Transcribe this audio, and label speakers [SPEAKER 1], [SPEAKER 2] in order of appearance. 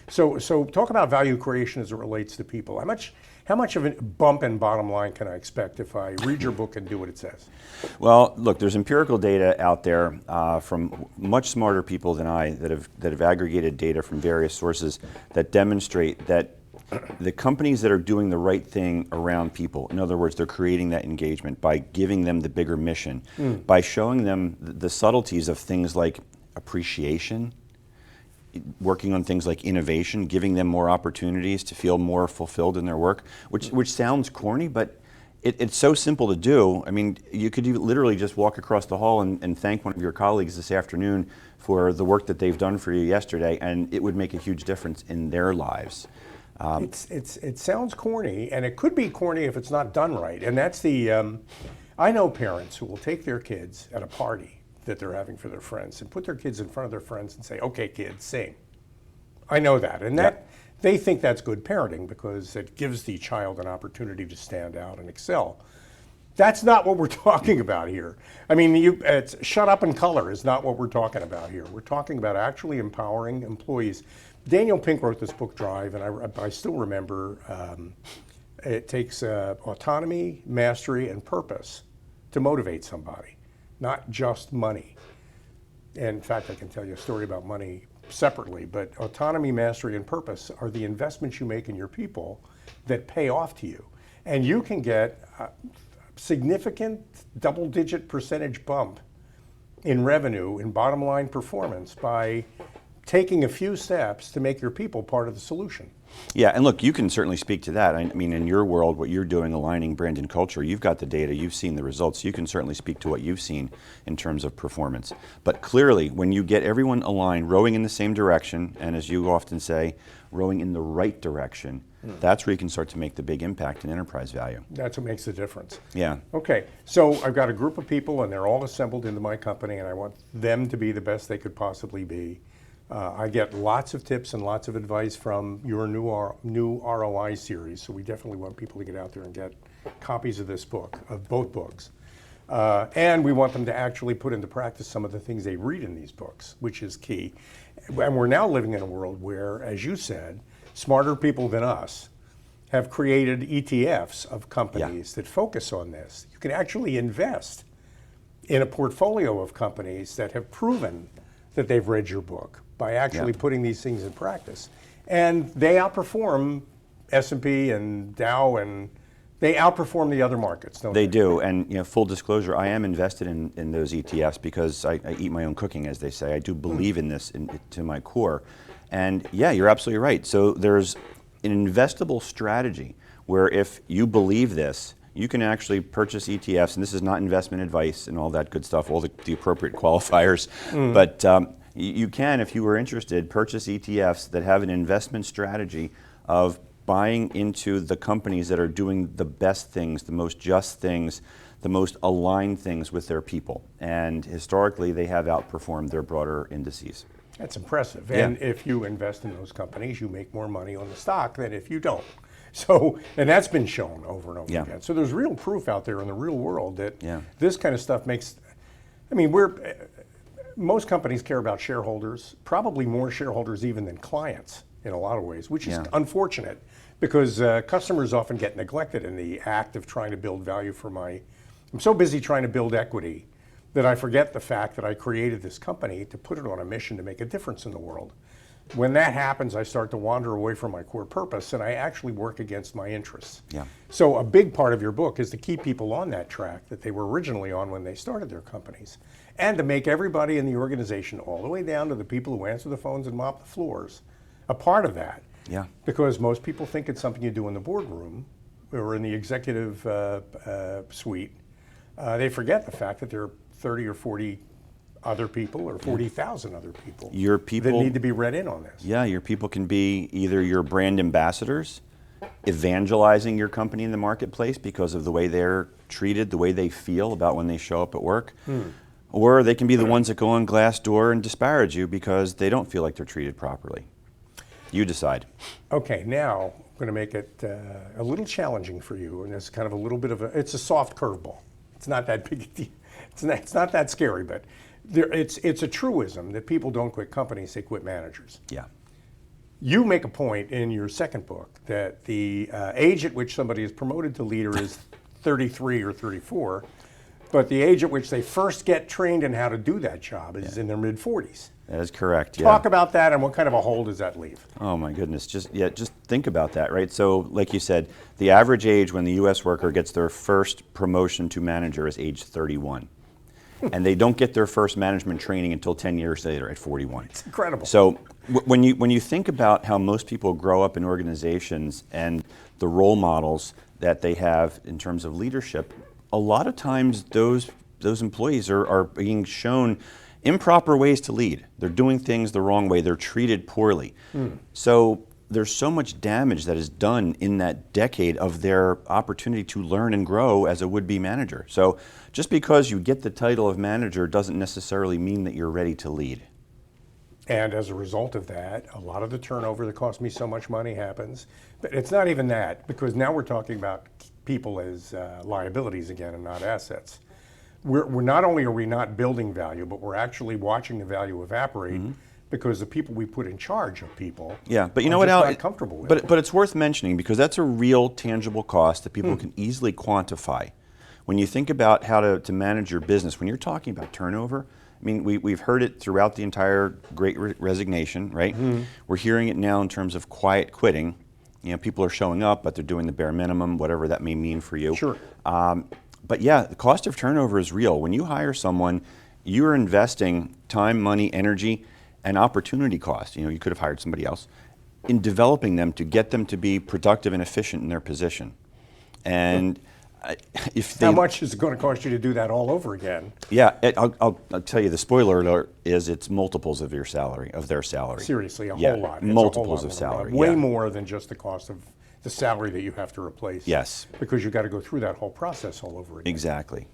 [SPEAKER 1] So talk about value creation as it relates to people. How much of a bump in bottom line can I expect if I read your book and do what it says?
[SPEAKER 2] Well, look, there's empirical data out there from much smarter people than I that have aggregated data from various sources that demonstrate that the companies that are doing the right thing around people, in other words, they're creating that engagement by giving them the bigger mission, by showing them the subtleties of things like appreciation, working on things like innovation, giving them more opportunities to feel more fulfilled in their work, which sounds corny, but it's so simple to do. I mean, you could literally just walk across the hall and thank one of your colleagues this afternoon for the work that they've done for you yesterday, and it would make a huge difference in their lives.
[SPEAKER 1] It sounds corny, and it could be corny if it's not done right. And that's I know parents who will take their kids at a party that they're having for their friends and put their kids in front of their friends and say, okay, kids, sing. I know that. And they think that's good parenting because it gives the child an opportunity to stand out and excel. That's not what we're talking about here. I mean, it's shut up and color is not what we're talking about here. We're talking about actually empowering employees. Daniel Pink wrote this book, Drive, and I still remember it takes autonomy, mastery, and purpose to motivate somebody, not just money. And in fact, I can tell you a story about money separately, but autonomy, mastery, and purpose are the investments you make in your people that pay off to you. And you can get a significant double-digit percentage bump in revenue, in bottom line performance by taking a few steps to make your people part of the solution.
[SPEAKER 2] Yeah, and look, you can certainly speak to that. I mean, in your world, what you're doing, aligning brand and culture, you've got the data, you've seen the results, you can certainly speak to what you've seen in terms of performance. But clearly, when you get everyone aligned, rowing in the same direction, and as you often say, rowing in the right direction, that's where you can start to make the big impact in enterprise value.
[SPEAKER 1] That's what makes the difference.
[SPEAKER 2] Yeah.
[SPEAKER 1] Okay, so I've got a group of people, and they're all assembled into my company, and I want them to be the best they could possibly be. I get lots of tips and lots of advice from your new ROI series, so we definitely want people to get out there and get copies of this book, of both books. And we want them to actually put into practice some of the things they read in these books, which is key. And we're now living in a world where, as you said, smarter people than us have created ETFs of companies that focus on this. You can actually invest in a portfolio of companies that have proven that they've read your book by actually putting these things in practice. And they outperform S&P and Dow, and they outperform the other markets, don't they?
[SPEAKER 2] They do, and full disclosure, I am invested in those ETFs because I eat my own cooking, as they say. I do believe in this to my core. And yeah, you're absolutely right. So there's an investable strategy where if you believe this, you can actually purchase ETFs, and this is not investment advice and all that good stuff, all the appropriate qualifiers, but you can, if you were interested, purchase ETFs that have an investment strategy of buying into the companies that are doing the best things, the most just things, the most aligned things with their people. And historically, they have outperformed their broader indices.
[SPEAKER 1] That's impressive. And if you invest in those companies, you make more money on the stock than if you don't. So, and that's been shown over and over again. So there's real proof out there in the real world that this kind of stuff makes, I mean, most companies care about shareholders, probably more shareholders even than clients in a lot of ways, which is unfortunate because customers often get neglected in the act of trying to build value for I'm so busy trying to build equity that I forget the fact that I created this company to put it on a mission to make a difference in the world. When that happens, I start to wander away from my core purpose and I actually work against my interests. So a big part of your book is to keep people on that track that they were originally on when they started their companies, and to make everybody in the organization, all the way down to the people who answer the phones and mop the floors, a part of that. Because most people think it's something you do in the boardroom or in the executive suite. They forget the fact that there are 30 or 40 other people or 40,000 other people,
[SPEAKER 2] your people
[SPEAKER 1] that need to be read in on this.
[SPEAKER 2] Yeah, your people can be either your brand ambassadors, evangelizing your company in the marketplace because of the way they're treated, the way they feel about when they show up at work, or they can be the ones that go on Glassdoor and disparage you because they don't feel like they're treated properly. You decide. Okay,
[SPEAKER 1] now I'm going to make it a little challenging for you, and it's kind of a little bit of it's a soft curveball. It's not that big. It's not that scary, but it's a truism that people don't quit companies, they quit managers. You make a point in your second book that the age at which somebody is promoted to leader is 33 or 34, but the age at which they first get trained in how to do that job is in their mid-40s.
[SPEAKER 2] That is correct.
[SPEAKER 1] Talk about that, and what kind of a hole does that leave?
[SPEAKER 2] Oh my goodness, just think about that, right? So like you said, the average age when the US worker gets their first promotion to manager is age 31. And they don't get their first management training until 10 years later at 41.
[SPEAKER 1] It's incredible.
[SPEAKER 2] So when you think about how most people grow up in organizations and the role models that they have in terms of leadership, a lot of times those employees are being shown improper ways to lead. They're doing things the wrong way. They're treated poorly. So there's so much damage that is done in that decade of their opportunity to learn and grow as a would-be manager. So just because you get the title of manager doesn't necessarily mean that you're ready to lead.
[SPEAKER 1] And as a result of that, a lot of the turnover that cost me so much money happens. But it's not even that, because now we're talking about people as liabilities again and not assets. We're not only are we not building value, but we're actually watching the value evaporate because the people we put in charge of people
[SPEAKER 2] but you know what, Al,
[SPEAKER 1] not comfortable with it.
[SPEAKER 2] But it's worth mentioning because that's a real tangible cost that people can easily quantify. When you think about how to manage your business, when you're talking about turnover, I mean, we've heard it throughout the entire Great Resignation, right? We're hearing it now in terms of quiet quitting. You know, people are showing up, but they're doing the bare minimum, whatever that may mean for you.
[SPEAKER 1] Sure.
[SPEAKER 2] But yeah, the cost of turnover is real. When you hire someone, you're investing time, money, energy, and opportunity cost. You know, you could have hired somebody else in developing them to get them to be productive and efficient in their position. And if they,
[SPEAKER 1] how much is it going to cost you to do that all over again?
[SPEAKER 2] Yeah, I'll tell you, the spoiler alert is it's multiples of your salary, of their salary.
[SPEAKER 1] Seriously, a whole lot. It's
[SPEAKER 2] multiples
[SPEAKER 1] a
[SPEAKER 2] of
[SPEAKER 1] whole lot
[SPEAKER 2] salary.
[SPEAKER 1] Way more than just the cost of the salary that you have to replace.
[SPEAKER 2] Yes.
[SPEAKER 1] Because you've got to go through that whole process all over again.
[SPEAKER 2] Exactly.